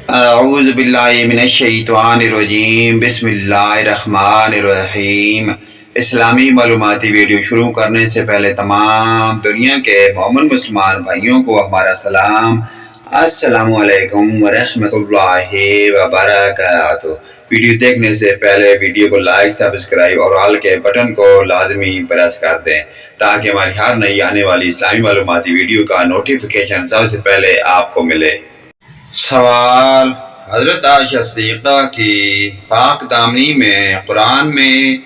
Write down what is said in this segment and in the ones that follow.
اعوذ باللہ من الشیطان الرجیم، بسم اللہ الرحمن الرحیم۔ اسلامی معلوماتی ویڈیو شروع کرنے سے پہلے تمام دنیا کے مومن مسلمان بھائیوں کو ہمارا سلام، السلام علیکم ورحمۃ اللہ وبرکاتہ۔ ویڈیو دیکھنے سے پہلے ویڈیو کو لائک، سبسکرائب اور آل کے بٹن کو لازمی پریس کر دیں تاکہ ہماری ہر نئی آنے والی اسلامی معلوماتی ویڈیو کا نوٹیفیکیشن سب سے پہلے آپ کو ملے۔ سوال: حضرت عائشہ صدیقہ کی پاک دامنی میں قرآن میں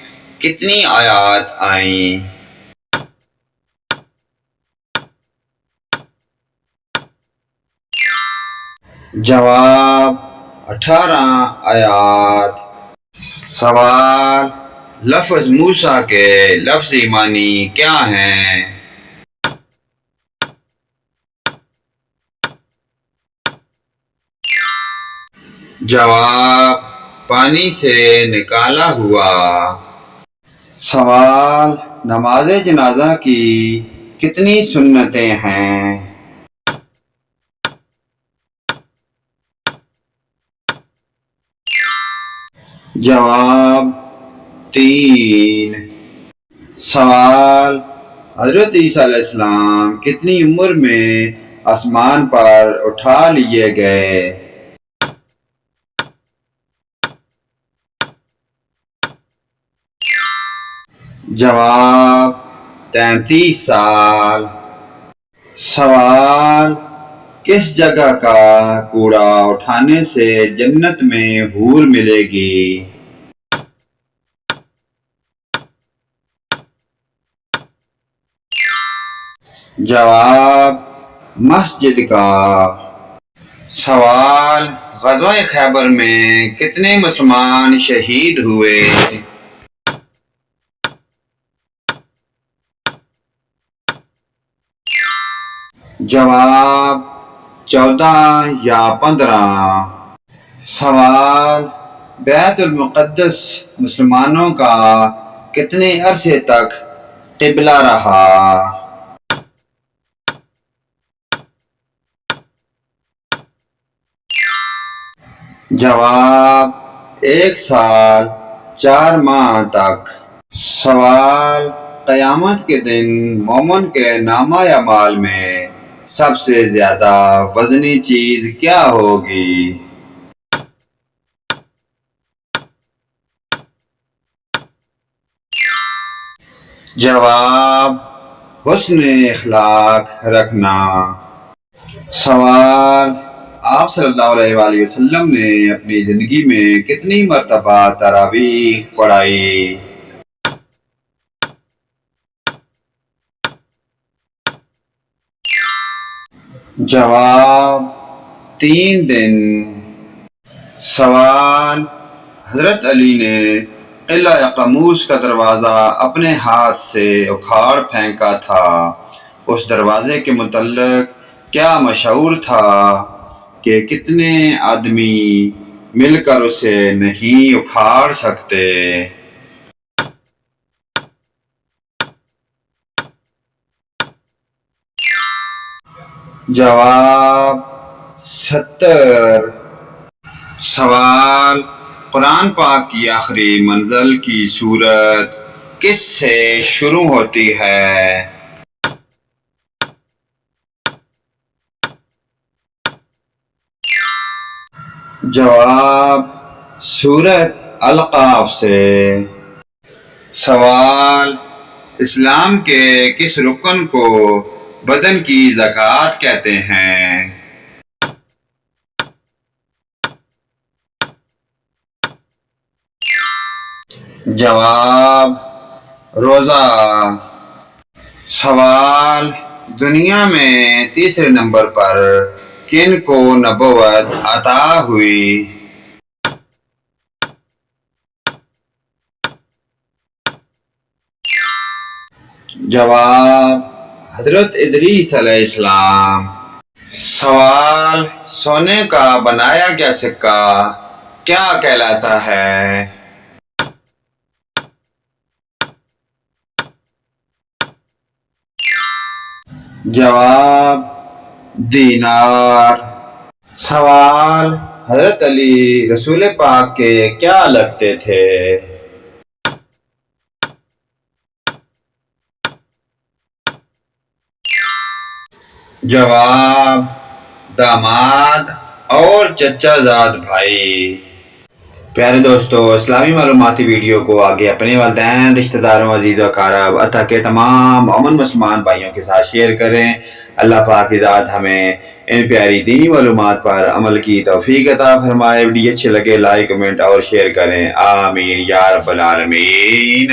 کتنی آیات آئیں؟ جواب: 18 آیات۔ سوال: لفظ موسیٰ کے لفظی معنی کیا ہیں؟ جواب: پانی سے نکالا ہوا۔ سوال: نماز جنازہ کی کتنی سنتیں ہیں؟ جواب: 3۔ سوال: حضرت عیسیٰ علیہ السلام کتنی عمر میں آسمان پر اٹھا لیے گئے؟ جواب: 33 سال۔ سوال: کس جگہ کا کوڑا اٹھانے سے جنت میں حور ملے گی؟ جواب: مسجد کا۔ سوال: غزوہ خیبر میں کتنے مسلمان شہید ہوئے؟ جواب: 14 یا 15۔ سوال: بیت المقدس مسلمانوں کا کتنے عرصے تک قبلہ رہا؟ جواب: 1 سال 4 ماہ تک۔ سوال: قیامت کے دن مومن کے نامہ اعمال میں سب سے زیادہ وزنی چیز کیا ہوگی؟ جواب: حسن اخلاق رکھنا۔ سوال: آپ صلی اللہ علیہ وآلہ وسلم نے اپنی زندگی میں کتنی مرتبہ تراویح پڑھائی؟ جواب: 3 دن۔ سوال: حضرت علی نے قلعہ قموس کا دروازہ اپنے ہاتھ سے اکھاڑ پھینکا تھا، اس دروازے کے متعلق کیا مشہور تھا کہ کتنے آدمی مل کر اسے نہیں اکھاڑ سکتے؟ جواب: 70۔ سوال: قرآن پاک کی آخری منزل کی سورت کس سے شروع ہوتی ہے؟ جواب: سورت القاف سے۔ سوال: اسلام کے کس رکن کو بدن کی زکوٰۃ کہتے ہیں؟ جواب: روزہ۔ سوال: دنیا میں تیسرے نمبر پر کن کو نبوت عطا ہوئی؟ جواب: حضرت ادریس علیہ السلام۔ سوال: سونے کا بنایا گیا سکہ کیا کہلاتا ہے؟ جواب: دینار۔ سوال: حضرت علی رسول پاک کے کیا لگتے تھے؟ جواب: داماد اور چچا زاد بھائی۔ پیارے دوستو، اسلامی معلوماتی ویڈیو کو آگے اپنے والدین، رشتہ داروں، عزیز و اقارب عطا کے تمام مومن مسلمان بھائیوں کے ساتھ شیئر کریں۔ اللہ پاک کی ذات ہمیں ان پیاری دینی معلومات پر عمل کی توفیق عطا فرمائے۔ ویڈیو اچھے لگے لائک، کمنٹ اور شیئر کریں، آمین یا رب العالمین۔